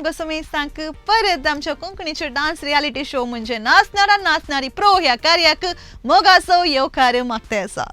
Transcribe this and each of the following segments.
तुमकां समेस्तांक परत आमच्या कोंकणीचे डान्स रियालिटी शो म्हणजे नाच नारा नाच नारी प्रो ह्या कार्याक मोगाचो येवकार मागता आसा.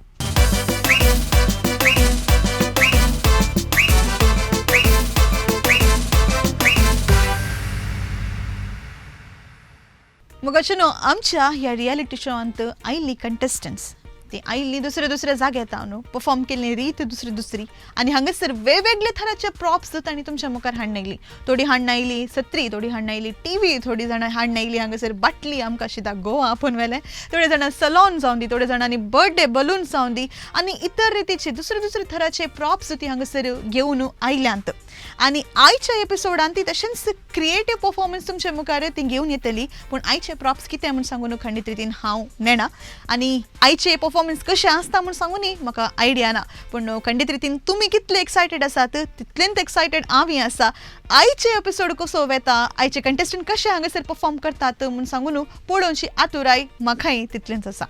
मोगाचेनो आमच्या ह्या रियालिटी शोंत आयिल्ली कंटेस्टंट्स ती आयिल्ली दुसऱ्या जाग्यात न्हू परफॉर्म केल्ली रीत दुसरी आनी हांगासर वेगवेगळे तराचे प्रॉप्स तांणी तुमच्या मुखार हाडून आयिल्ली. थोडी हाडून आयिल्ली सत्री, थोडी हाडून आयिल्ली टीव्ही, थोडी जाणां हाडून आयिल्ली हांगासर बाटली आमकां अशी गोवा आपोवन व्हेलें, थोडे जाणां सलॉन जावन दी, थोडे जाणांनी बर्थडे बलून जावन दी आनी इतर रितीचे दुसरे तराचे प्रॉप्स ती हांगासर घेवन आयल्यांत. आनी आयच्या एपिसोडान ती तशेंच क्रिएटीव परफॉर्मन्स तुमच्या मुखार ती घेवन येतली. पूण आयचे प्रॉप्स कितें म्हूण सांगून खंडीत रितीन हांव नेना आनी आयचे परफॉर्मन्स कशें आसता म्हूण सांगून म्हाका आयडिया ना. पूण खंडीत रितीन तुमी कितले एक्सायटेड आसात तितलेंच एक्सायटेड हांवूय आसा. आयचे एपिसोड कसो वेता, आयचे कंटेस्टंट कशे हांगासर परफॉर्म करतात म्हूण सांगून पळोवची आतुराय म्हाकाय तितलेंच आसा.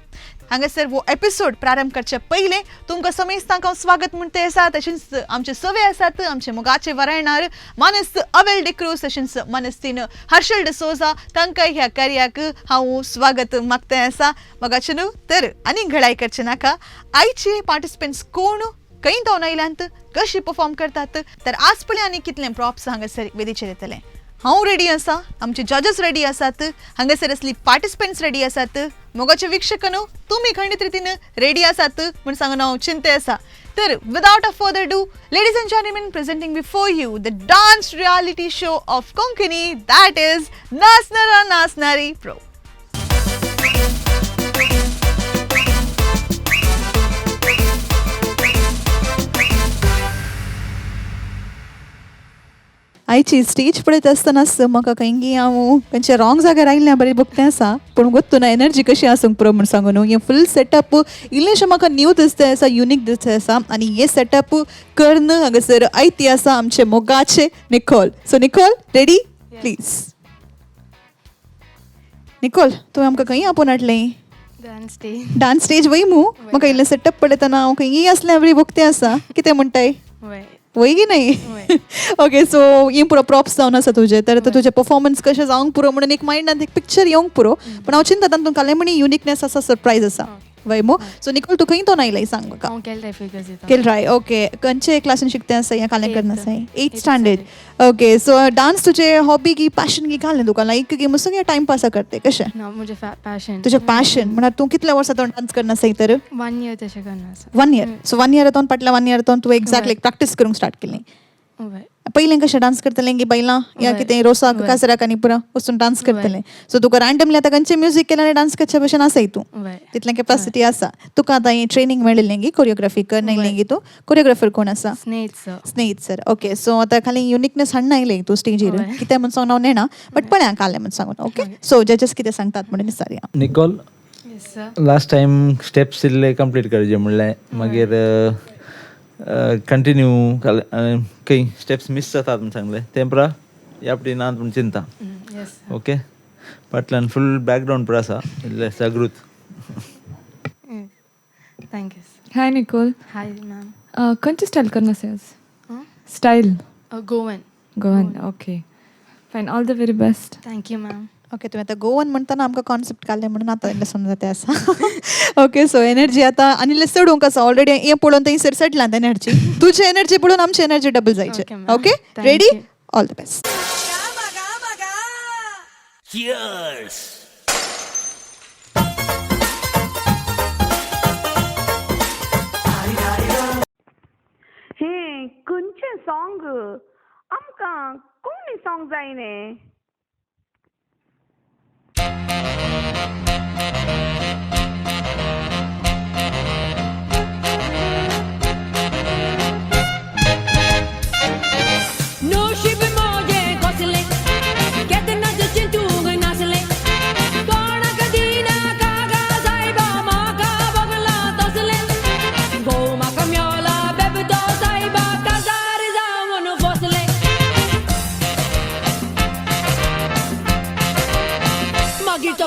हांगासर वो एपिसोड प्रारंभ करचे पयले तुमकां समेस्तांक हांव स्वागत म्हणटे आसा. तशेंच आमचे सवे आसात आमचे मोगाचे वरायणार मानस अवेल डिक्रूज, तशेंच मानस्तीन हर्षल डिसोजा, तांकांय ह्या कार्याक हांव स्वागत मागता आसा. मोगाचे न्हू तर आनी घडाय करचे नाका. आयचे पार्टिसिपंट्स कोण, खंय जावन आयल्यांत, कशी परफॉर्म करतात, तर आज पळय आनी कितले प्रॉप्स हांगासर वेदीचेर येतले. हांव रेडी आसा, आमचे जजस रेडी आसात, हांगासर असली पार्टिसिपंट्स रेडी आसात. मोगाचे वीक्षकनो तुमी खंडीत रितीन रेडी आसात म्हूण सांगून हांव चिंते आसा. तर without a further do, ladies end gentleman, presenting before you the dance reality show off Konkani, that is नाच नारा नाच नारी प्रो. आयची स्टेज पळयत आसतनाच म्हाका खंयी हांव खंयच्या रॉंग जाग्यार आयिल्लें बरें बगतें आसा. पूण गोत्तू ना एनर्जी कशी आसूंक पुरो म्हूण सांगून हें फूल सेटअप इल्लेशें म्हाका न्यू दिसता आसा, युनीक दिसता आसा. आनी हे सेटअप कर्ण हांगासर आयती आसा आमचे मोगाचे Nicole. So Nicole ready please. Nicole तुवें आमकां खंय आपोवन हाडलें? डान्स स्टेज वय मू म्हाका इल्लें सेटअप पळयतना हांव खंयी आसलें बरें बगतें आसा. कितें म्हणटाय वय गी नाही? ओके सो हे पुरो प्रॉप्स जावन आसा तुजे, तर तुजे परफॉर्मन्स कशें जावंक पुरो म्हणून एक मायंडांत एक पिक्चर येवंक पुरो. पण हांव चिंता तातूंत काले म्हणी युनिकनेस आसा, सरप्रायज आसा वय मो. सो निकोल तू खंय तो आयलाय सांग म्हाका. केलराय. ओके खंयचे क्लासीन शिकते आसा या कालें करना आसा? 8th standard. Okay so dance तुजे हॉबी की पॅशन की कालें तुका लायक की मस्त टाइम पास करते कशें? मुझे पैशन. तुजें पॅशन म्हळ्यार तूं कितल्या वर्सां डान्स करना आसा तर? 1 year तशें करना आसा. 1 year. सो 1 year येतोन फाटल्या 1 year येतोन तूं एक्झॅक्ट लायक प्रॅक्टीस करूंक स्टार्ट केली. पयलें कशें डान्स करतलें की बायलां या कितें रोसाक कासराक आनी पुरो वचून डान्स करतलें. सो तुका रँडमली आतां खंयचें म्युजीक केलें आनी डान्स करचे भशेन आसाय तूं, तितलें कॅपासिटी आसा. तुका आतां हें ट्रेनींग मेळिल्लें की कोरियोग्राफी करनायलें की तूं? कोरियोग्राफर कोण आसा? स्नेहित सर. ओके सो आतां खाली युनिकनेस हाडून आयलें तूं स्टेजीर, कितें म्हूण सांगून हांव नेना बट पळय कालें म्हूण सांगून. ओके सो जजस कितें सांगतात म्हणून विचारया. निकोल लास्ट टायम स्टेप्स इल्ले कंप्लीट करचे म्हणलें मागीर कंटिन्यू खंय स्टेप्स मिस जातात म्हूण सांगलें तें पुरा ह्या फावटी ना पूण चिंता. ओके फाटल्यान फूल बॅकग्रावंड पुरो आसा इल्लें जागृत. थँक्यू. हाय निकोल. हाय मॅम. खंयची स्टायल करना आसा? Style Goan. ओके फायन. All the very best. Thank you ma'am. Okay तुवें आतां गोवन म्हणटना आमकां कॉन्सेप्ट काडलें म्हणून आतां इल्लें समजा तें आसा. ओके सो एनर्जी आतां आनी इल्लें चडूंक आसा. ऑलरेडी हें पळोवन थंयसर सेटलांत एनर्जी. तुजी एनर्जी पळोवन आमची एनर्जी डबल जायचे. Okay ready? All the best. हे खंयचें सॉंग आमकां कोणी सॉंग जाय न्ही?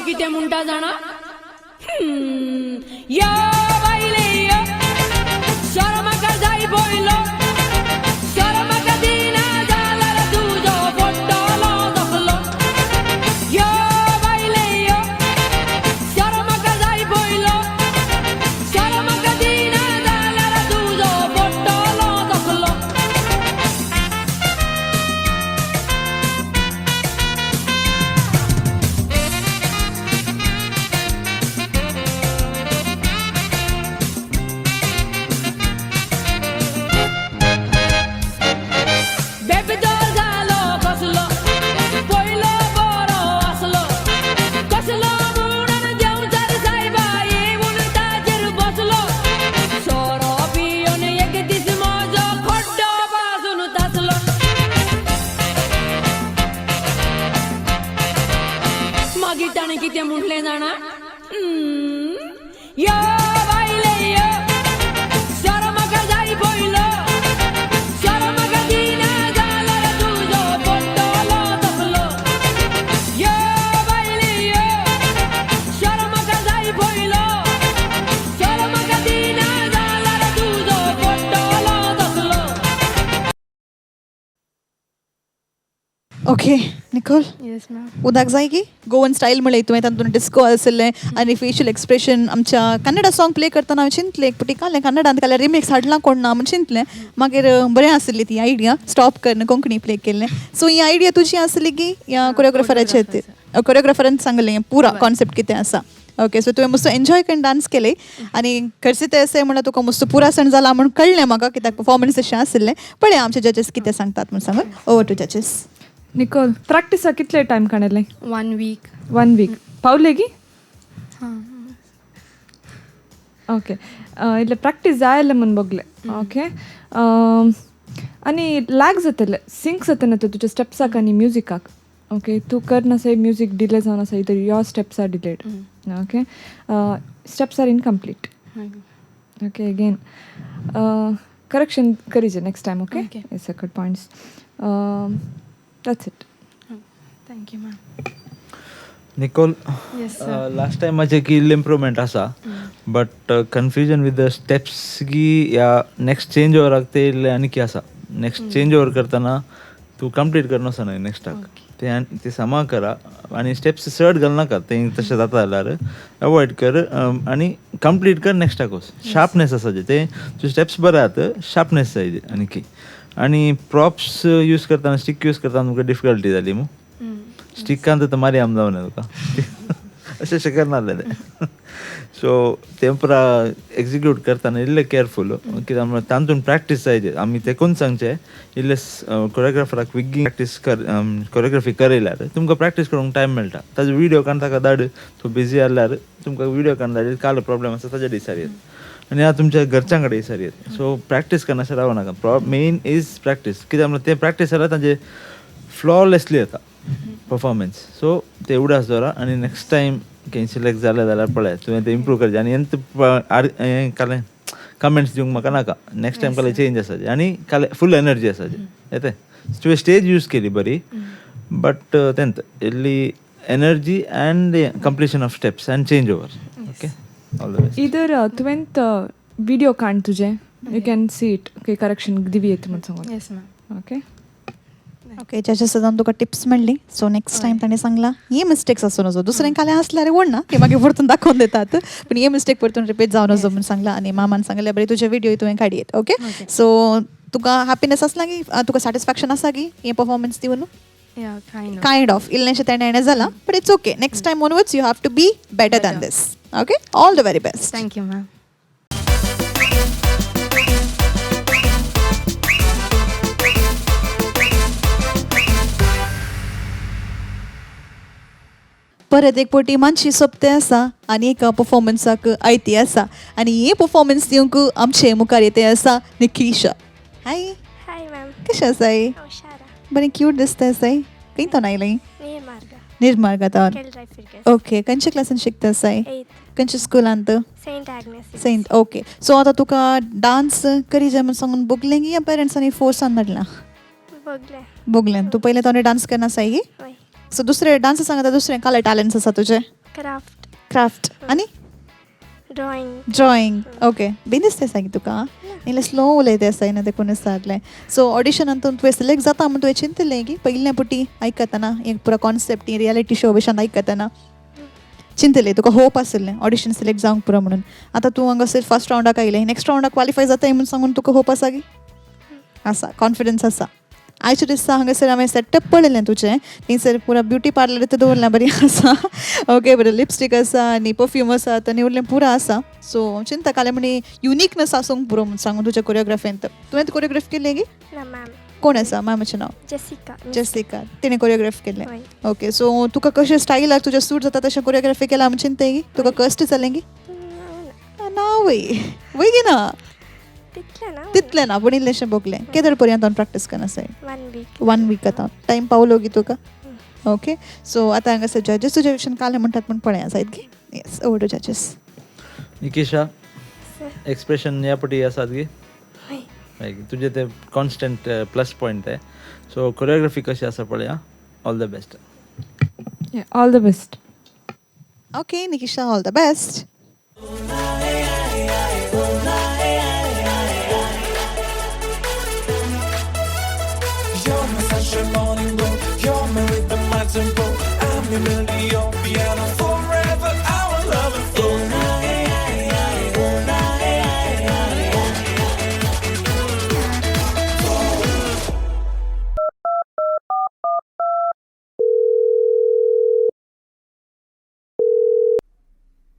कितें म्हणटा जाणा? या बायले या शरमाका जाय बोयलो शरमाका दिना जाल्यार तुजो पोट्टलो गिटाने किती म्हटले जाणा यो बाईले यो शरम का जाई बोइलो शरम का दीना झाला रे तुझो पोटलो तपलो यो बाईले यो शरम का जाई बोइलो शरम का दीना झाला रे तुझो पोटलो तपलो. Okay Nicole yes ma'am. उदाक जाय की गोवन स्टाईल म्हणले तुवें तातूंत डिस्को आसले आनी फेशियल एक्सप्रेशन आमच्या कन्नडा सॉंग प्ले करतना हांवें चिंतलें एक पुटी कालें कन्नडांत काल्यार रिमेक्स हाडला कोण ना म्हण चिंतलें मागीर बरें आसली ती आयडिया स्टॉप करन कोंकणी प्ले केल्लें सो ही आयडिया तुजी आसली की या कोरियोग्राफराचे कोरियोग्राफरान सांगलें पुरा कॉन्सेप्ट कितें आसा ओके सो तुवें मस्त एन्जॉय करून डान्स केले आनी खर्च ते अशें म्हणल्यार तुका मस्त पुरा सण जाला म्हण कळ्ळें म्हाका कित्याक परफॉर्मन्स अशें आसलें पळया आमचे जजीस कितें सांगतात म्हण सांग ओवर टू जजीस. निकोल प्रॅक्टिसा कितले टायम काडले 1 week. 1 week पावले की हां. ओके इल्ले प्रॅक्टीस जायले म्हूण बगले ओके आनी लॅग जातले सिंक जातना तर तुज्या स्टेप्साक आनी म्युजिकाक ओके तूं करना सै म्युजीक डिले जावन आसा इतर your steps are delayed okay steps are incomplete okay again correction करीजे नेक्स्ट टायम ओके सकट points that's it. Thank you, ma'am. Nicole Yes, sir. Last time माझे की इम्प्रुवमेंट आसा but confusion with the steps की या next change ओवराक ते इल्लें आनी की आसा नेक्स्ट चेंज ओवर करतना तूं कंप्लीट करना आसा न्हय नेक्स्टाक ते समा करा आनी स्टेप्स चड घालनाका तें तशें जाता जाल्यार अवॉयड कर आनी कंप्लीट कर नेक्स्टाक वच शार्पनेस आसा ते तुजे स्टेप्स बरे आहात शार्पनेस जाय आनी की आनी प्रॉप्स यूज करतना स्टीक यूज करतना तुमकां डिफिकल्टी जाली मू स्टिकान तर मारी आम जावन तुका अशें शक्य नासलें सो तें पुरा एक्जिक्यूट करतना इल्लें केअरफूल कित्याक म्हळ्यार तातूंत प्रॅक्टीस जाय आमी तेकून सांगचे इल्लें कोरियोग्राफराक विग्गी प्रॅक्टीस कर कोरियोग्राफी करयल्यार तुमकां प्रॅक्टीस करूंक टायम मेळटा ताजो विडियो काडून ताका धाड तूं बिजी आसल्यार तुमकां विडियो काडून धाड काल प्रॉब्लेम आसा ताज्या दिसार येत आनी आतां तुमच्या घरच्यां कडेन दिसार येत सो प्रॅक्टीस करना अशें रावं नाका मेन इज प्रॅक्टीस कित्याक म्हळ्यार तें प्रॅक्टीस जाल्यार ताजें फ्लॉलेसली येता परफॉर्मन्स सो ते उडास दवरा आनी नेक्स्ट टायम खंय सिलेक्ट जालें जाल्यार पळय तुवें तें इम्प्रूव करचें आनी हें कालें कमेंट्स दिवंक म्हाका नाका नेक्स्ट टायम काले चेंज आसाचे आनी काले फूल एनर्जी आसाचे येते तुवें स्टेज यूज केली बरी बट तेंत इल्ली energy and completion of steps and change over okay all the best इधर तुवें विडियो काड तुजें you can see it okay correction दिवी येता म्हण सांगून Yes, ma'am. ओके ओके जजेस जावन तुका टिप्स मेळ्ळी सो नेक्स्ट टायम ताणें सांगला हे मिस्टेक्स आसूं नजो दुसरें कालें आसल्यार व्हड ना ते मागीर परतून दाखोवन दितात पूण हे मिस्टेक परतून रिपीट जावन नजो म्हूण सांगला आनी मामान सांगलें बरें तुजे विडियो तुवें काडयेत ओके सो तुका हॅपीनेस आसला की तुका सॅटिस्फॅक्शन आसा की हे परफॉर्मन्स दिवन Yeah, kind of. Kind of इल्लेशें तेणें जाला but it's okay next time onwards you have to be better than this okay all the very best. Thank you, ma'am. परत एक पोटी मानशी सोंपतें आसा आनी एक परफॉर्मन्साक आयती आसा आनी हे परफॉर्मन्स दिवंक आमचे मुखार येते आसा निकिशा. हाय हाय मॅम कशें आसाय हुशारा बरें क्यूट दिसता आसाय खंय तो आयलें नी मार्गा निर्मार्गातान केल ड्राइव फिरके ओके खंयच्या क्लासान शिकता आसाय 8th खंयच्या स्कुलांत saint Agnes saint okay so आतां तुका डान्स करी जाय म्हण सांगून बगलें की या पेरंट्सांनी फोर्सान धाडलां बगले बगलें तूं पयलें तो डान्स करना आसाय की वय सो दुसरे डान्स सांगता दुसरें काले टॅलंट्स आसा तुजे क्राफ्ट क्राफ्ट आनी ड्रॉइंग ड्रॉइंग ओके बेन दिसता आसा की तुका इल्लें स्लो उलयता आसाय ना देखून दिसतालें सो ऑडिशनांत तुवें सिलेक्ट जाता म्हूण तुवें चिंतलें की पयल्या पुटी आयकतना एक पुरो कॉन्सेप्ट रियलिटी शो भशेन आयकतना चिंतलें तुका होप आसलें ऑडिशन सिलेक्ट जावंक पुरो म्हणून आतां तूं हांगासर फर्स्ट रावंडाक आयलें नेक्स्ट रावंडाक क्वॉलिफाय जाताय म्हूण सांगून तुका होप आसा की आसा कॉन्फिडन्स आसा आयच्या दिसा हांगासर हांवें सेटअप पळयलें तुजें थंयसर पुरो ब्युटी पार्लर ते दवरलें बरी आसा ओके बरें लिपस्टीक आसा आनी परफ्यूम आसा आनी उरलें पुरो आसा सो चिंता कालें म्हणे युनिकनेस आसूंक पुरो म्हूण सांगून तुज्या कोरियोग्राफींत तुवें कोरियोग्राफ केली की ना मॅम कोण आसा मॅमाचें नांव जेसिका जेसिका तिणें कोरियोग्राफ केल्लें वय ओके सो तुका कशें स्टायलाक तुजें सूट जाता तशें कोरियोग्राफी केला म्हूण चिंताय की तुका कश्ट जालें की ना वय वय गी ना तितले ना तितलें ना पूण इल्लेशें बगलें केदर पर्यंत प्रॅक्टीस करना आसाय 1 week 1 week आतां टायम पावलो की तुका ओके सो आता हांगासर जजीस तुज्या विशयान काले म्हणटात पूण पळया जायत गे येस ओवर टू जजीस. निकिशा एक्सप्रेशन या पटी आसात गे हय. तुजे ते कॉन्स्टंट प्लस पॉयंट आहे. सो कोरियोग्राफी कशी आसा पळया. All the best. All the best. Okay Nikisha all the best. You're my sunshine morning glow. You're my rhythm, my tempo. I'm your melody, your piano. Forever our love will flow.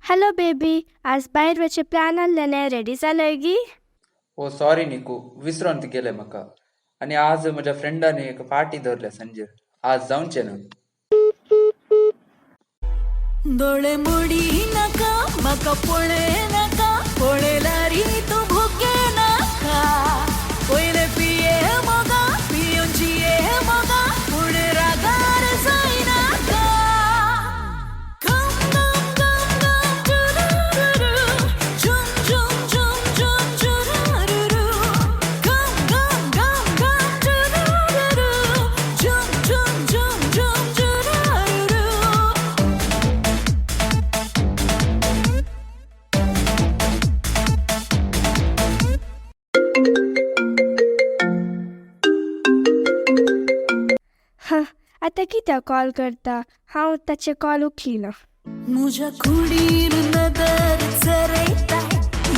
Hello baby आज भायर वचचे plan आसलेले ready जालय गी. ओ sorry निकू विसरून गेले म्हाका. आनी आज म्हज्या फ्रेंडान एक पार्टी दवरल्या संजेर. आज जावचें ना. दोळे मोडी नाका म्हाका पळे नाका पळयल्यारी तूं भुके नाका पयले पिये मोगा पियोन जिये मोगा पूण रागार जायनाका. Come, come, come, come, do-do-do-do. Jum, jum, jum, jum, do-do-do-do. Come, come, come, come, do-do-do-do. Jum, jum, jum, jum, do-do-do-do. आता कित्याक कॉल करता हांव ताचे कॉल उखलिना. म्हज्या कुडीन नदर चरयताय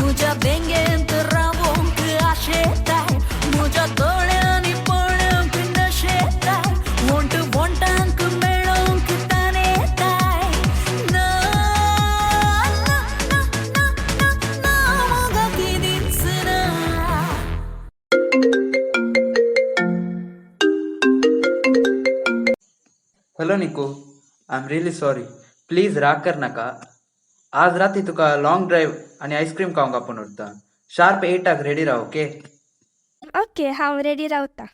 म्हज्या बेंगेंत रावोंक आशेताय म्हज्या दोळ्यांनी पळोवंक नशेताय वोंट वोंटांक मेळोवंक ताणेताय. ना ना ना ना ना ना मोगा किदेंच ना. Hello Niku I am really sorry. Please राग कर नाका. आज राती तुका लॉंग ड्रायव्ह आनी आईस्क्रीम खावंक आपूण उरता. शार्प 8 रेडी राव. ओके. ओके हांव रेडी रावता.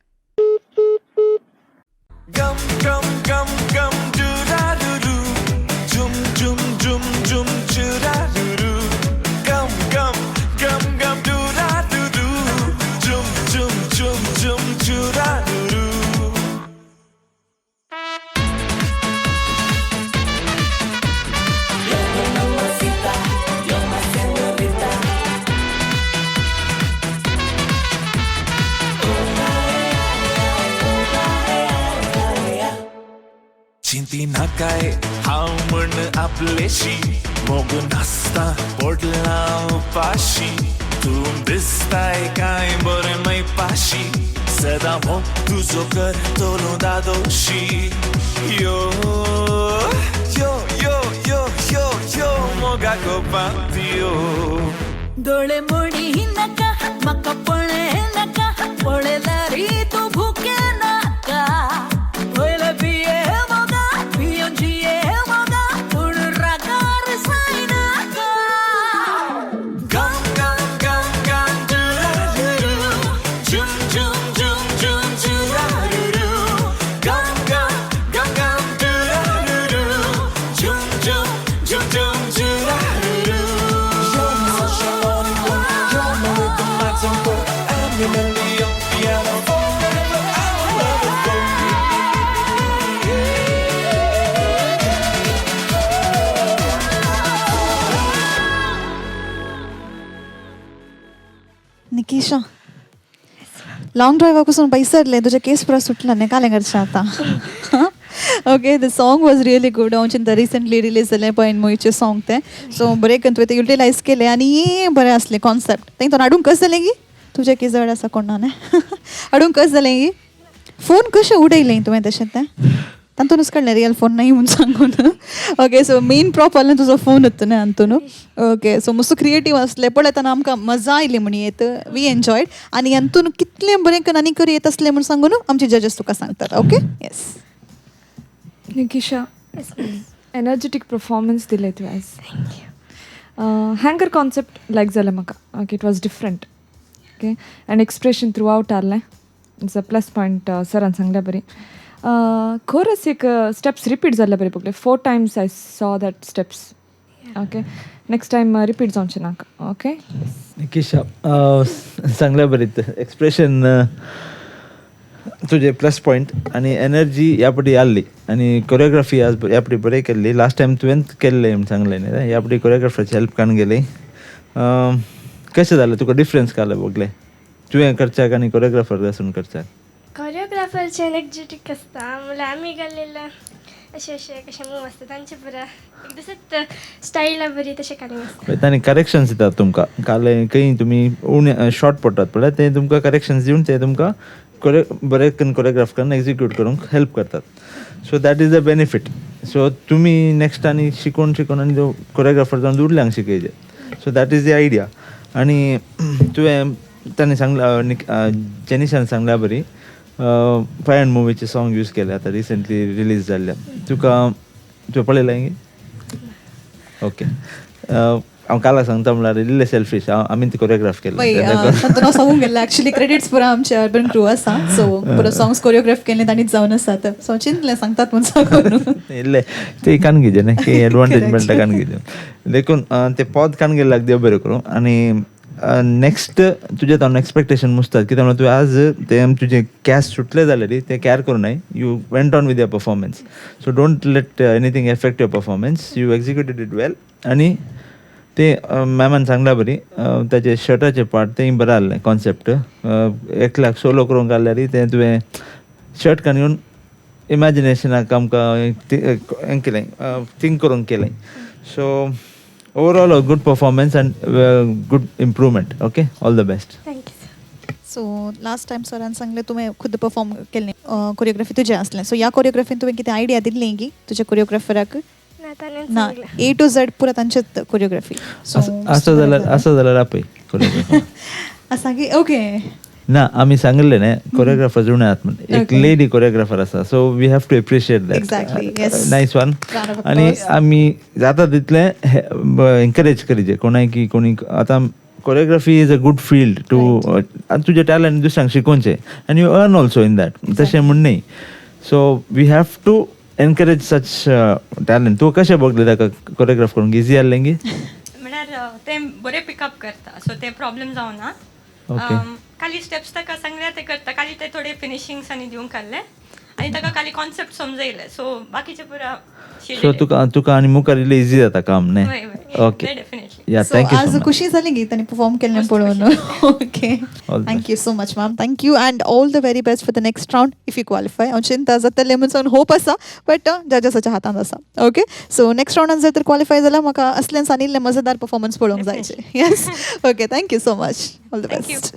Gum, gum, gum, gum, do-da-do-do. Jum, jum, jum, jum, do-da-do-do. Gum, gum, gum, gum, do-da-do-do. Jum, jum, jum, jum, do-da-do-do. चिंती नाकाय हांव म्हण आपलेशी मोग नासता पडला उपाशी. तूं दिसताय काय बरें मै पाशी सदां मोग तुजो कर तोलू दादोशी. यो यो यो यो यो यो मोगा गोपांतियो. दोळे मोडी नाका म्हाका पळे नाका पळयल्यारी तूं भुके नाका पयले पिये मोगा पियोन जिये मोगा पूण रागार जायनाका. Gum, gum, gum, gum, do-da-do-do. Jum, jum, jum, jum, do-da-do-do. Gum, gum, gum, gum, do-da-do-do. Jum, jum, jum, jum, do-da-do-do. You're my sunshine morning glow. You're my rhythm, my tempo. I'm your melody, your piano. Forever our love will flow. Nikisha long ड्रायव्हा कुसून पयसरले तुजे केस पुरा सुटला न्ही कालें करचें आतां. Okay the song was really good. हांव द रिसंटली रिलीज जालें पळय मोहितचें सॉंग तें सो बरें करून तुवें तें युटिलायज केलें आनी बरें आसलें कॉन्सेप्ट. तें हाडूंक कस जालें गी तुजें की जड आसा कोणा न्ही हाडूंक कस जालें गी. फोन कशें उडयलें तुवें तशें तें तातूनच कळलें रियल फोन नाही म्हणून सांगून. ओके सो मेन प्रॉप आसलें तुजो फोन होतो न्ही हातून. ओके सो मस्त क्रिएटीव आसलें पळयतना आमकां मजा आयली म्हण येत वी एन्जॉयड आनी हातून कितलें बरें करून आनी करी येत असलें म्हूण सांगून आमचे जजीस तुका सांगतात. ओके येस निकिशा एनर्जेटीक परफॉर्मन्स दिले तूं आज. हँगर कॉन्सेप्ट लायक जालें म्हाका. Okay it was different. Okay end expression through out आहलें. इट्स अ प्लस पॉयंट सरान सांगल्या बरी. कोरस एक स्टेप्स रिपीट जाल्ले बरे पळय 4 times I saw that steps okay next time repeat जावचे नाका ओके निकिशा चांगल्या बरीत एक्सप्रेशन तुझे प्लस पॉईंट आणि एनर्जी यापटी आली आणि कोरियोग्राफी आज यापटी बरे केल्ली लास्ट टायम तुवें केल्ले चांगले न्ही यापटी कोरियोग्राफराची हेल्प कान गेली कशें जालें तुका डिफरन्स कालं बघले तुवें करच्याक आनी कोरियोग्राफर पासून करच्याक कोरियोग्राफरचे एनर्जेटीक आसता म्हळ्यार आमी घाल्लेले अशें अशें कशें मूव आसता तांचे पुरा एक दिसत स्टायला बरी तशें काडूंक आसता तांणी करेक्शन्स दितात तुमकां काले खंय तुमी उणे शॉर्ट पडटात पळय ते तुमकां करेक्शन्स दिवन ते तुमकां बरे करून कोरियोग्राफ करून एक्झिक्यूट करूंक हेल्प करतात so that is the benefit so तुमी नेक्स्ट आनी शिकून आनी कोरियोग्राफर जावन दुसऱ्यांक शिकयचे so that is the idea आनी तुवें ताणें सांगला जेनिशान सांगल्या बरी फायन मुवीचे सॉंग यूज केले आतां रिसंटली रिलीज जाल्ल्या तुवें पळयलें ओके हांव काला सांगता म्हळ्यार इल्ले सेल्फीश आमी ती कोरियोग्राफ केले सांगून सांगूंक गेले एक्चुअली क्रेडिट्स पुरा आमचे अर्बन क्रू आसा सो पुरो सॉंग्स कोरियोग्राफ केले तांणीच जावन आसात सो चिंतलें सांगतात म्हूण सांगून इल्ले ते कान घेजे न्ही की एडवांटेज मेळटा कान घेजे देखून ते पद कान गेल्याक देव बरें करूं आनी नेक्स्ट तुजे हांव एक्सपेक्टेशन मुसतात कित्याक म्हळ्यार तुवें आज ते तुजें कॅस्ट सुटलें जालें न्ही तें कॅर करूं नाय you went on with your performance so don't let anything effect your performance you executed it well आनी ते मॅमान सांगला बरी ताचे शर्टाचे पार्ट तें बरें आहलें कॉन्सेप्ट एकल्याक सोलो करूंक आहल्यार तें तुवें शर्ट कान घेवन इमॅजिनेशनाक आमकां हें केलें थिंक करूंक केलें so overall a good performance end good improvement okay all the best thank you so last time सरान सांगलें तुवें खुद परफॉर्म केल्लें कोरियोग्राफी तुजें आसलें सो ह्या कोरियोग्राफीन तुवें कितें आयडिया दिल्ली की तुज्या कोरियोग्राफराक ना ताणें ना A to Z पुरा तांचेच कोरियोग्राफी असं जाल्यार आपय कोरियोग्राफर आसा की ओके ना आमी सांगले न्ही कोरियोग्राफर जुने आहात म्हणून एक लेडी कोरियोग्राफर आसा so we have to appreciate that nice one आनी आमी जाता तितलें एनकरेज करीचे कोणाय की कोणी आतां choreography is a good field to तुजे टॅलंट दुसऱ्यांक शिकोवचें and you earn also in that तशें म्हण न्ही so we have to encourage such talent तूं कशें बघलें ताका कोरियोग्राफ करूंक इजी आहलें गी म्हळ्यार ते बरे पिकअप करता सो ते प्रॉब्लेम जावना खाली स्टेप्स ताका सांगल्यार ते करता खाली ते थोडे फिनिशिंग्स आनी दिवंक आहले आनी ताका खाली कॉन्सेप्ट समजयले सो बाकीचे पुरा सो तुका आनी मुखार इल्लें इजी जाता काम न्ही ओके या थँक्यू आज खुशी जाली की तांणी परफॉर्म केल्लें पळोवन okay thank you so much ma'am thank you and all the very best for the next round if you qualify हांव चिंता जातलें म्हणून होप आसा बट जजासाच्या हातांत आसा ओके सो नेक्स्ट राउंडान जर तर क्वालिफाय जाल्यार म्हाका असल्यान आनिल्लें मजेदार परफॉर्मन्स पळोवंक जायचे yes okay thank you so much all the best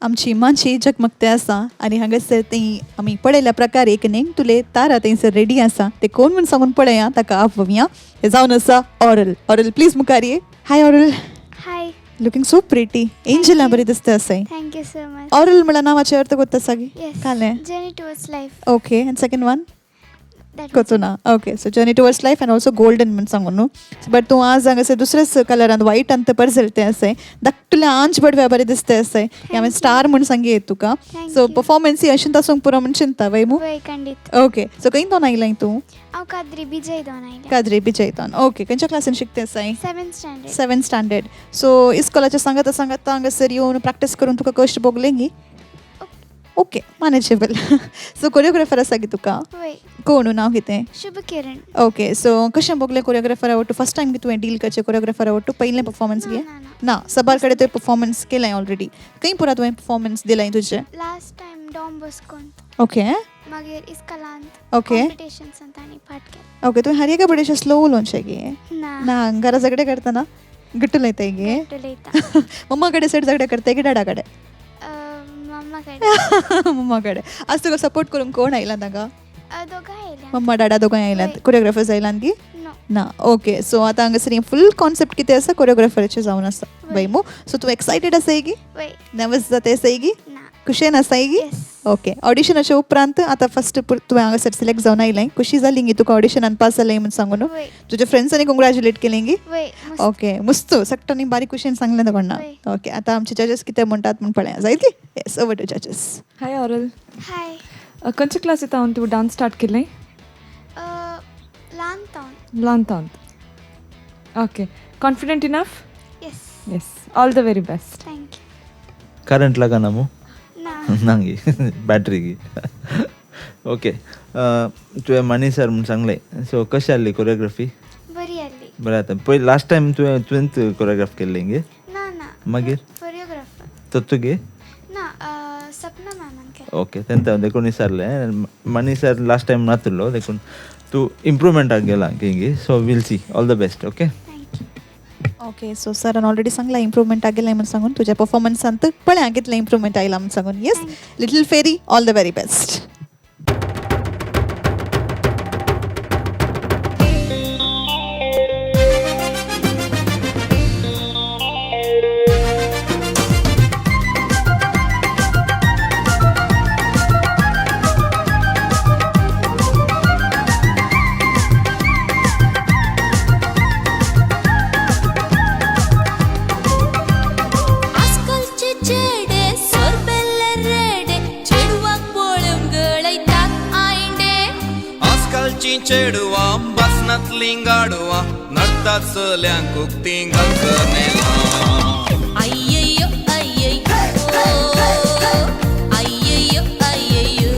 आमची मानशी जगमगते आसा आनी हांगासर ती आमी पळयल्या प्रकार एक नेम तुले तारा थंयसर रेडी आसा ते कोण म्हूण सांगून पळया ताका आपवया हे जावन आसा ऑरल प्लीज मुखार ये हाय ऑरल हाय लुकिंग सो प्रिटी एंजला बरी दिसता आसाय थँक्यू सो मच ऑरल म्हळ्यार नांवाचे अर्थ कोत्ता सागी येस काले journey towards life okay and second one कोचो ना okay so journey towards life and also golden म्हण सांगून न्हू बट तूं आज हांगासर दुसरेच कलरान व्हाईट आनी ते परजलते आसाय धाकटुले आंच बडव्या बरें दिसता आसाय हांवें स्टार म्हूण सांगी तुका सो परफॉर्मन्स ही अशें तासूंक पुरो म्हण चिंता वयमू वय खंडीत ओके सो खंय दोन आयलाय तूं हांव काद्री बिजय दोन आयलें काद्रे बिजयतान ओके खंयच्या क्लासीन शिकते आसाय 7th standard 7th standard so इस्कॉलाच्या सांगता हांगासर येवन प्रॅक्टीस करून तुका कश्ट भोगलेंगी ओके मॅनेजेबल सो कोरियोग्राफर आसा की तुका वय कोण नांव कितें शुभ किरण ओके सो कशें भोगलें कोरियोग्राफर आवडटू फर्स्ट टायम की तुवें डील करचें कोरियोग्राफर आवडटू पयलें परफॉर्मन्स घे ना सबार कडेन तुवें परफॉर्मन्स केलाय ऑलरेडी खंय पुरा तुवें परफॉर्मन्स दिलाय तुजें लास्ट टायम डॉम बसकोन ओके मागीर इस्कॉलांत ओके कॉम्पिटिशन्सान तांणी पार्ट केलें ओके तुवें हरिया बडेशें स्लो उलोवचें गे ना ना घरा झगडे करतना गट्टू लायताय गे उलयता मम्मा कडेन सट झगडे करताय की डाडा कडेन मम्मा कडेन मम्मा कडेन आज तुका सपोर्ट करूंक कोण आयला ताका दोगांय आयल्या मम्मा डाडा दोगांय आयल्यात कोरियोग्राफर्स आयलात की नो ना ओके सो आतां हांगासर फूल कॉन्सेप्ट कितें आसा कोरियोग्राफराचें जावन आसा वयमू सो तूं एक्सायटेड आसाय की वय नर्वस जाता आसाय की ना खुशेन आसाय की येस ओके ऑडिशनाच्या उपरांत आता फर्स्ट तुवें हांगासर सिलेक्ट जावन आयलें खुशी जाली गी तुका ऑडिशनान पास जालें म्हणून सांगून वय तुज्या फ्रेंड्सांनी कॉंग्रॅच्युलेट केलें गी वय मस्त ओके मस्त सक्टांनी बारीक कुशीन सांगलें कोणा ओके आतां आमचे जजेस कितें म्हणटात म्हण पळया जायती येस ओवर टू जजेस हाय ऑरल हाय खंयच्या क्लासीत हांव तूं डान्स स्टार्ट केलें ल्हानतावन okay confident enough yes yes all the very best thank you current लागना मू ना नांगी बॅटरी गी ओके तुवें मनी सर म्हूण सांगलें सो कशी आहली कोरियोग्राफी बरी आली बरें आतां पयलीं लास्ट टायम तुवेंच कोरियोग्राफ केल्लें गे ना ना मागीर कोरियोग्राफर तो तुगे ना सपना मॅमान केलं ओके तेंता देखून विचारलें मनी सर लास्ट टायम नासलो देखून तूं इम्प्रुवमेंटाक गेला गे so will see all the best okay thank you okay so सरान ऑलरेडी सांगला इम्प्रुवमेंट आगेलें म्हणून सांगून तुज्या परफॉर्मन्सांत पळया कितलें इम्प्रुवमेंट आयला म्हणून सांगून yes little fairy all the very best आजकालचे चेडे सोरबेल्ले रेडे चेडवाक पळोवन गळयतात आयंडे आजकालची चेडवां बसनांतलीं गाडवां नडटात चल्यांक उक्तीं गंजनेलां अय्यय्यो अय्यय्यो अय्यय्यो अय्यय्यो अय्यय्यो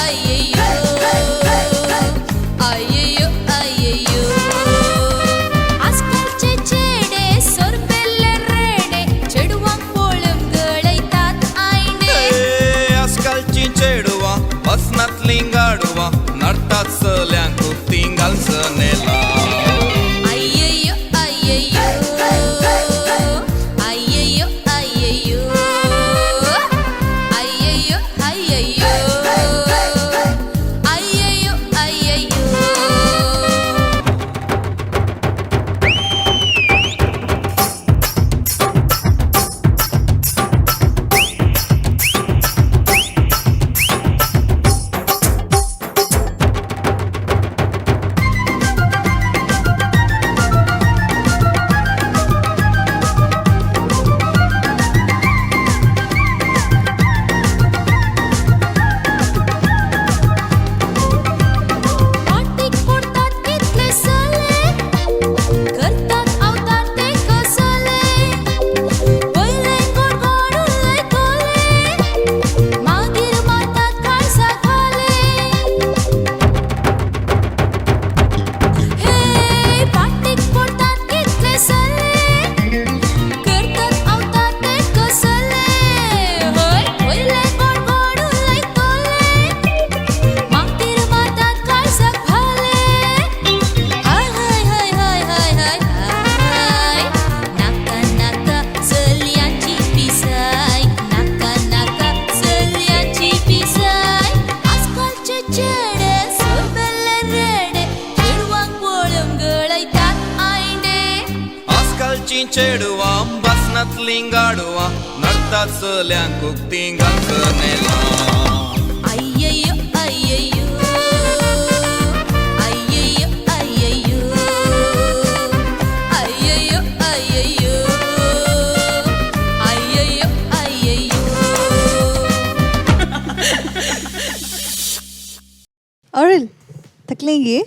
अय्यय्यो अय्यय्यो अय्यय्यो आजकालचे चेडे सोरबेल्ले रेडे चेडवाक पळोवन गळयतात आयंडे आजकालची चेडवां बसनांतलीं गाडवां नडटात चल्यांक उक्तीं गंजनेलां अय्यय्यो अय्यय्यो अय्यय्यो अय्यय्यो अय्यय्यो अय्यय्यो अय्यय्यो अय्यय्यो पाटीक पडतात कितले साले करतात अवतार ते कसले पयले गोडगोडून लयतले मागीर मारतात काळसा खाले हे पाटीक पडतात कितले साले करतात अवतार ते कसले होय पयले गोडगोडून लयतले मागीर मारतात काळसा खाले हाय हाय हाय हाय हाय हाय हाय नाका नाका चलयांची पिसाय नाका नाका चलयांची पिसाय आजकालचे चेडे सोरबेल्ले रेडे चेडवाक पळोवन गळयतात आयंडे आजकालची चेडवां बसनांतलीं गाडवां नडटात चल्यांक उक्तीं गंजनेलां अय्यय्यो अय्यय्यो अय्यय्यो अय्यय्यो अय्यय्यो अय्यय्यो अय्यय्यो अय्यय्यो ऑरल थकलें गे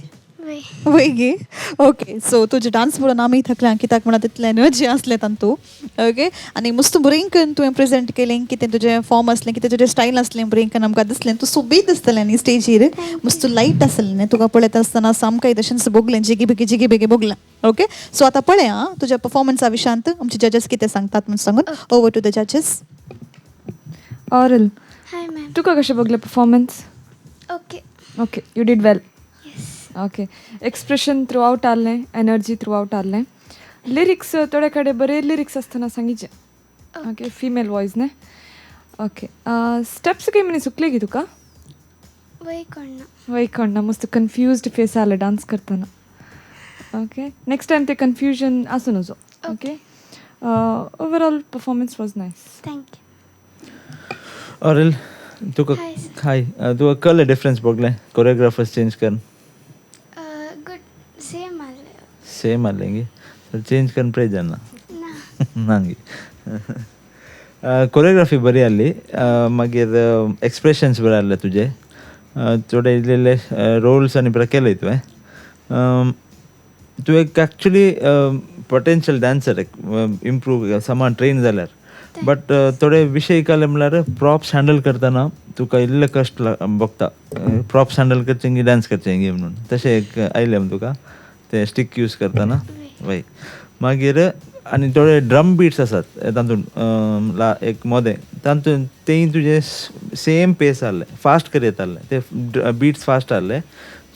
वय वय गे ओके सो तुजे डान्स पळोवन आमी थकल्या कित्याक म्हणा तितलें एनर्जी आसलें तांतू ओके आनी मस्त बरें करून तुवें प्रेजेंट केलें कितें तुजें फॉर्म आसलें कितें तुजें स्टायल आसलें बरें करून आमकां दिसलें तूं सोबीत दिसतलें न्ही स्टेजीर मस्त लायट आसलें न्ही तुका पळयत आसतना सामकें तशेंच बोगलें जिगी बेगी बोगलें ओके सो आतां पळया तुज्या परफॉर्मन्सा विशयांत आमचे जजेस कितें सांगतात म्हूण सांगून ओवर टू द जजेस ऑरल हाय मॅम तुका कशें बगलें performance okay okay you did well yes okay expression throughout आहलें एनर्जी थ्रू आउट आहलें लिरिक्स थोडे कडेन बरे लिरिक्स आसतना सांगिचे ओके फिमेल वॉयस न्ही ओके स्टेप्स काही म्हणी चुकले गी तुका वय कोणना वय कळना मस्त कन्फ्युज्ड फेस आले डान्स करतना ओके नेक्स्ट टायम ते कन्फ्युजन आसूं नजो okay overall performance was nice thank you ऑरेल तुका हाय तुका कळलं डिफरन्स बघले कोरियोग्राफर्स चेंज कर गुड सेम आले सेम आलेंगे तर चेंज करन प्रेज जाना नांगी कोरियोग्राफी बरी आली मागीर एक्सप्रेशन्स बरे आसले तुजे थोडे इल्ले रोल्स आनी बरें केलय तुवें तूं एक एक्चुली पोटेन्शियल डॅन्सर इम्प्रूव समान ट्रेन जाल्यार बट थोडे विशय काले म्हणल्यार प्रॉप्स हँडल करतना तुका इल्ले कश्ट भोगता प्रॉप्स हँडल करचेंगी डान्स करचेंगी म्हणून तशें एक आयलें तुका ते स्टीक यूज करतना वय मागीर आनी थोडे ड्रम बिट्स आसात तातूंत एक मोदें तातूंत तेय तुजे सेम पेस आहले फास्ट कर येताले ते बिट्स फास्ट आहले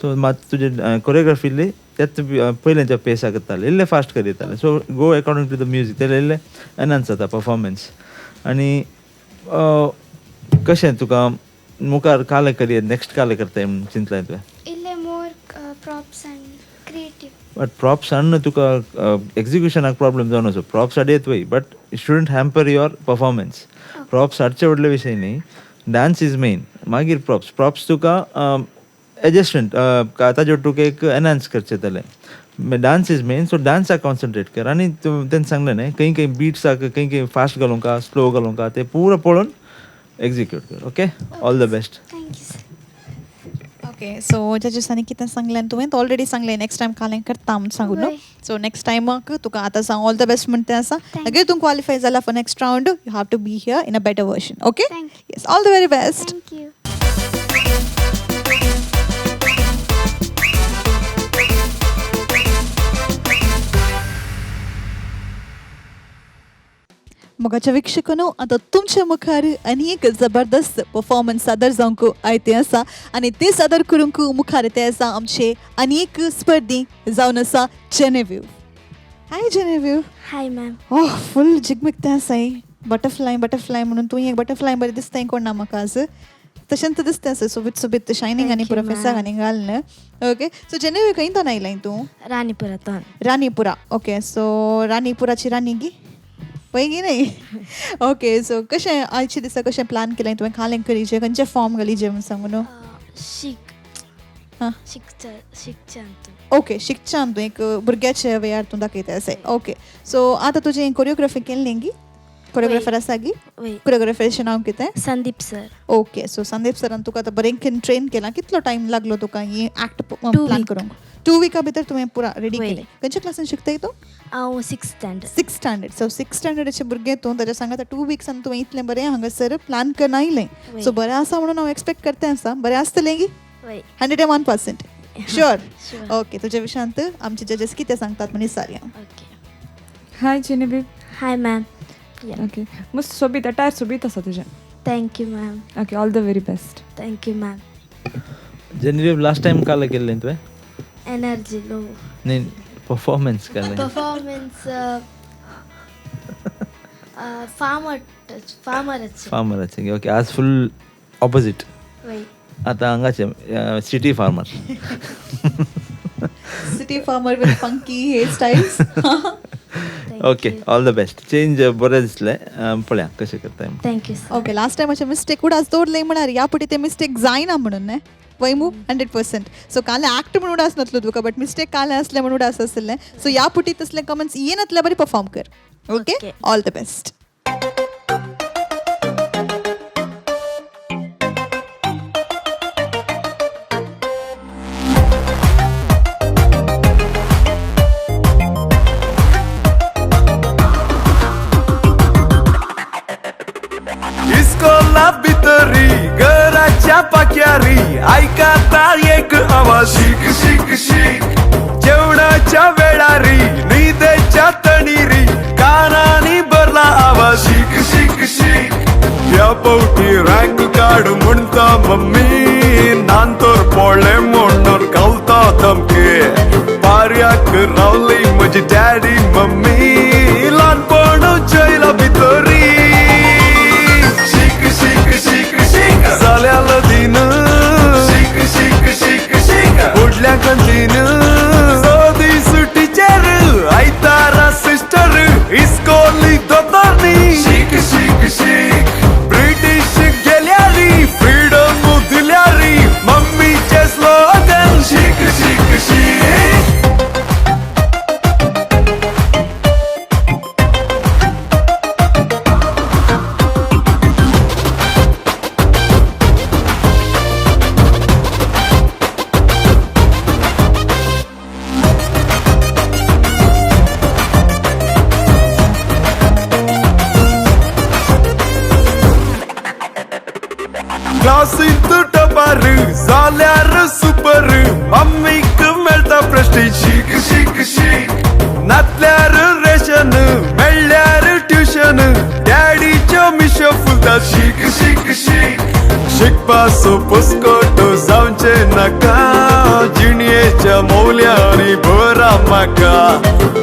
सो मात तुजे कोरियोग्राफीली त्याच पयलेंच्या पेसा करताले इल्ले फास्ट कर येताले so go according to the music तेले इल्ले एनहान्स जाता परफॉर्मन्स आनी कशें तुका मुखार काले करियर नेक्स्ट काले करताय म्हूण चिंतलाय तुवें इल्ले more props and creative but props हाडून तुका एक्झिक्युशनाक प्रॉब्लेम जावन असो प्रॉप्स हाडयत वय but it shouldn't hamper your performance props हाडचे व्हडले विशय न्ही डान्स इज मेन मागीर प्रॉप्स तुका एडजस्टमेंट ताजे तुका एक एनहान्स करचें जालें डान्स इज मेन सो डान्साक कॉन्सन्ट्रेट कर आनी तेणें सांगलें न्ही खंय बिट्साक खंय फास्ट घालूंक का स्लो घालूंक का ते पुरो पळोवन एक्झिक्यूट कर okay all the best okay so जजेसांनी कितें सांगलें तुवें तो ऑलरेडी सांगलें नेक्स्ट टायम कालें करता म्हूण सांगून न्हू सो नेक्स्ट टायमाक तुका आतां सांग ऑल द बेस्ट म्हण तें आसा अगेर तूं क्वॉलिफाय जाला for next round you have to be here in a better version okay yes all the very best thank you मोगाच्या वीक्षकांनो आता तुमच्या मुखार आनी एक जबरदस्त परफॉर्मन्स सादर जावंक आयते आसा आनी ते सादर करूंक मुखार येते आसा आमचे आनी एक स्पर्धी जावन आसा जेनेव्यू हाय जेनेव्यू हाय मॅम ओह फूल जिगमिगते आसा बटरफ्लाय म्हणून तूं एक बटरफ्लाय बरें दिसता कोण ना म्हाका आज तशेंच दिसता आसा सोबीत शायनींग आनी पुरो फेसाक आनी घालून ओके सो जेनेव्यू खंयतोन आयलाय तूं रानीपुरा ओके सो रानीपुराची रानी गी पैगी नाही ओके सो कशें आयचे दिसा कशें प्लॅन केलें तुवें खालें करीचें खंयचे फॉर्म घालीचें म्हूण सांगू न्हू ओके शिकच्यान तूं एक भुरग्याचे वेळार तूं दाखयता आसाय ओके सो आतां तुजें कोरियोग्राफी केल्ली गी कोरियोग्राफर आसा गी कोरियोग्राफराचें नांव कितें Sandeep sir okay so Sandeep सरान तुका आतां बरें ट्रेन केलां कितलो टायम लागलो तुका ही एक्ट प्लॅन करूंक 2 विका भितर तुवें पुरा रेडी केलें खंयच्या क्लासीन शिकताय तूं हांव 6th स्टँडर्ड सो 6th स्टँडर्डाचे भुरगे तूं ताच्या सांगात 2 विक्सान तुवें इतलें बरें हांगासर प्लॅन करून आयलें सो बरें आसा म्हणून हांव एक्सपेक्ट करता आसा बरें आसतलें गी 101% शुअर ओके तुज्या विशयांत आमचे जजेस कितें सांगतात म्हण विचारया हाय जेनेव्यू हाय मॅम ओके मस्त सोबीत अटायर सोबीत आसा तुजें thank you ma'am okay all the very best thank you ma'am Genevieve last time काले केल्लें तुवें एनर्जी लो न्ही परफॉर्मन्स केल्लें परफॉर्मन्स फार्मराचें ओके आज फूल ऑपोजीट आतां हांगाचें city farmer city farmer with funky hair styles okay all the best change बरें दिसलें पळया कशें करताय थँक्यू ओके लास्ट टायम अशें मिस्टेक उडास दवरले म्हणल्यार ह्या पुटी ते मिस्टेक जायना म्हणून न्ही वैमू 100% सो काले ऍक्ट म्हणून उडास नासलो तुका बट मिस्टेक काले असले म्हणून उडास आसलें सो ह्या पुटी तसले कमेंट्स येनातले बरी परफॉर्म कर ओके ऑल द बेस्ट इस्कोला भितरी घराच्या पाक्यारी ऐकाता एक आवाज शिक शिक शिक जेवणाच्या वेळारी निदेच्या तणीरी कानानी भरला आवाज शिक शिक शिक या पवटी रँक काढ म्हणता मम्मी नांतर पडले म्हणून घालता धमके पार्याक रावली म्हजी डॅडी मम्मी ल्हानपण जैला भितरी जाल्याल दिन शिक शिक शिक शिक फुडल्या कंदीन सोदी सुटीचेर आयतारा सिस्टर इस्कोली दोतोरनी शिक शिक शिक ब्रिटीश गेली नासिन तू टपार जाल्यार सुपर मम्मीक मेळटा प्रेस्टीज शीक शीक शीक नातल्यार रेशन मेळ्ळ्यार ट्युशन डॅडीच्यो मिशो फुलता शीक शीक शीक शिकपा सोपस्कोट जावचे नाका जिणयेच्या मौल्यांनी भरा म्हाका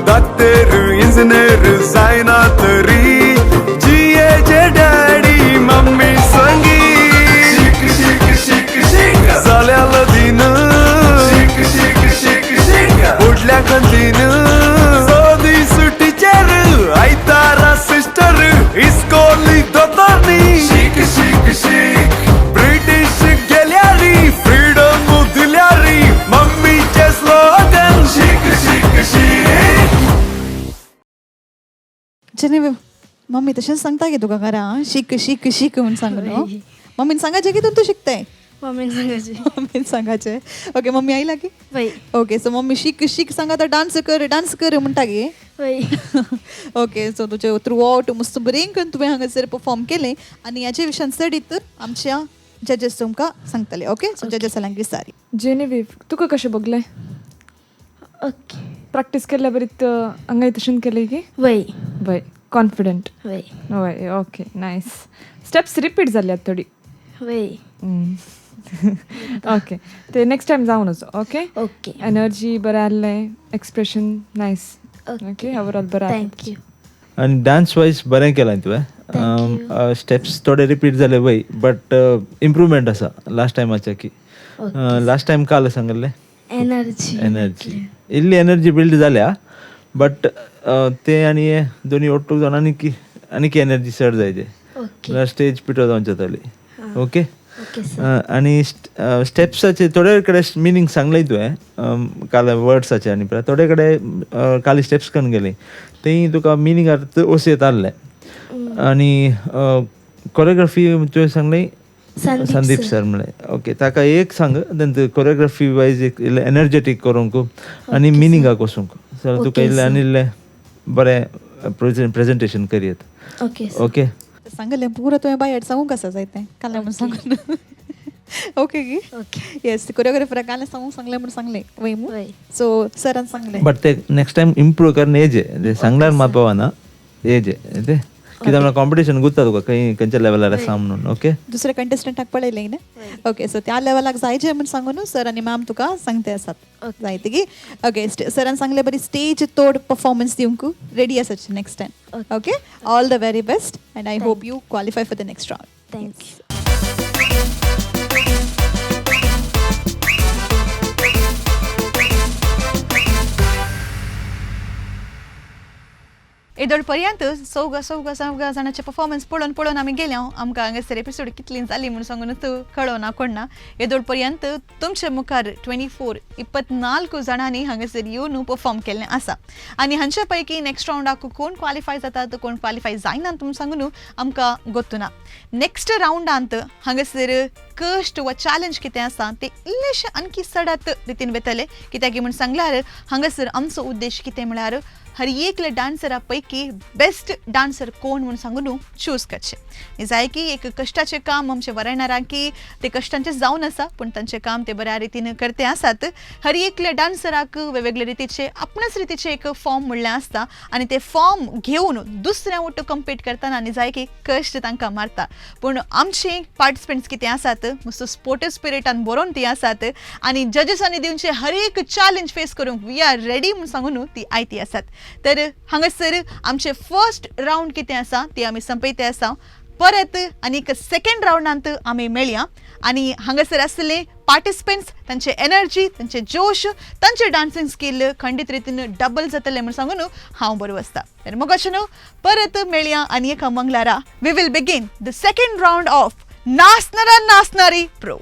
दातेर इंजिनियर जायना तरी जियेचे डॅडी मम्मी संगी शीक शीक शीक शीक जाल्याल दिन शीक शीक शीक शीक फुडल्या कंतीन सोदी सुटीचेर आयतारा सिस्टर इस्कोली दोतोरनी शीक शीक शीक ब्रिटिश गेल्यारी फ्रीडम दिल्यारी मम्मीचे स्लोगन शीक शीक शीक जेने मम्मी तशेंच सांगता गे तुका घरा शीक शीक शीक म्हणून सांग न्हू मम्मीन सांगायचें कितून तू शिकताय मम्मीन सांगायची मम्मीन सांगायचें ओके मम्मी आयला की वय ओके सो मम्मी शीक शीक सांगा तर डान्स कर म्हणटा गे वय ओके सो तुजे थ्रू आउट मस्त बरें करून तुवें हांगासर परफॉर्म केलें आनी ह्याचे विशयान चड आमच्या जजेस तुमकां सांगतले ओके सो जजेसांक विचारी जेनेवीव तुका कशें बगलें ओके प्रॅक्टीस केल्या बरीत हांगाय तशें केलें की वय वय कॉन्फिडंट वय वय ओके नायस स्टेप्स रिपीट जाल्यात थोडी वय ओके ते नेक्स्ट टायम जावन वचो ओके ओके एनर्जी बरें आहलें एक्सप्रेशन नायस ओके ओवरऑल बरें थँक्यू आणि डान्स वायज बरें केलां तुवें स्टेप्स थोडे रिपीट जाले वय बट इम्प्रुवमेंट आसा लास्ट टायमाच्या की लास्ट टायम काल सांगले एनर्जी इल्ली एनर्जी बिल्ड जाल्या बट ते आनी हे दोनी ओट्टूक जावन आनी एनर्जी चड जाय ते स्टेज पिठो जावचे जाली ओके आनी स्टेप्साचे थोडे कडेन मिनींग सांगलें तुवें काल वर्ड्साचे आनी थोडे कडेन काली स्टेप्स करून गेली तें तुका मिनींग अर्थ ओसयत आहलें आनी कोरियोग्राफी तुवें सांगलें संदीप सर म्हणलें ओके ताका एक सांग देन कोरियोग्राफी वायज एक इल्लें एनर्जेटीक करूंक आनी मिनींगाक वचूंक सो तुका इल्लें आनी इल्लें बरें प्रेजेंटेशन करियत ओके सांगलें पुरो तुवें बायड सांगूंक कसा जाय तें कालें म्हणून सांगून ओके की येस कोरियोग्राफराक कालें सांगलें म्हणून सांगलें वय मू सो सरान सांगलें बट ते नेक्स्ट टायम इम्प्रूव करन येजे सांगल्यार मापावाना येजे ते कित्याक म्हळ्यार कॉम्पिटिशन गुत्ता तुका खंयच्या लेवलार आसा म्हणून ओके दुसऱ्या कंटेस्टंटाक पळयलें न्ही ओके सो त्या लेवलाक जायचे म्हण सांगून सर आनी मॅम तुका सांगते आसात जायते की ओके सरान सांगलें बरी स्टेज तोड परफॉर्मन्स दिवंक रेडी आसात next time okay all the very best and I hope you qualify for the next round thank you येदोळ पर्यंत चौगा जाणांचे परफॉर्मन्स पळोवन आमी गेल्या आमकां हांगासर एपिसोड कितली जाली म्हणून सांगून कळोना कोणना येदोळ पर्यंत तुमचे मुखार 24 जाणांनी हांगासर येवन परफॉर्म केल्लें आसा आनी हांचे पैकी नेक्स्ट राउंडाक कोण क्वालिफाय जातात कोण क्वालिफाय जायना म्हणून सांगून आमकां गोतूना नेक्स्ट राउंडांत हांगासर कश्ट वा चॅलेंज कितें आसा ते इल्लेशे आणखी सडत रितीन वतले कित्याक म्हणून सांगल्यार हांगासर आमचो उद्देश कितें म्हळ्यार हर एकले डान्सरा पैकी बेस्ट डान्सर कोण म्हणून सांगून चूज करचे जाय की एक कश्टाचे काम आमचे वरायणारांक की ते कश्टांचे जावन आसा पूण तांचे काम ते बऱ्या रितीन करते आसात हर एकले डान्सराक वेगवेगळे रितीचे आपणच रितीचे एक फॉर्म म्हणलें आसता आनी ते फॉर्म घेवन दुसऱ्या वट्ट कम्पीट करतना आनी जाय की कश्ट तांकां मारता पूण आमचे पार्टिसिपेंट्स कितें आसात मस्त स्पोर्टिव स्पिरिटान बरोवन ती आसात आनी जजेसांनी दिवचे हर एक चॅलेंज फेस करूंक वी आर रेडी म्हणून सांगून ती आयती आसात तर हांगासर आमचे फर्स्ट राउंड कितें आसा ती आमी संपयते आसा परत आनीक सेकंड राउंडांत आमी मेळया आनी हांगासर आसले पार्टिसिपेंट्स तांचे एनर्जी तांचे जोश तांचे डान्सिंग स्कील खंडीत रितीन डबल जातले म्हूण सांगून हांव बरो आसता तर मग अशें न्हू परत मेळया आनी एका मंगळारा वी वील बिगीन द सेकंड राउंड ऑफ नाच नरा नाच नारी प्रो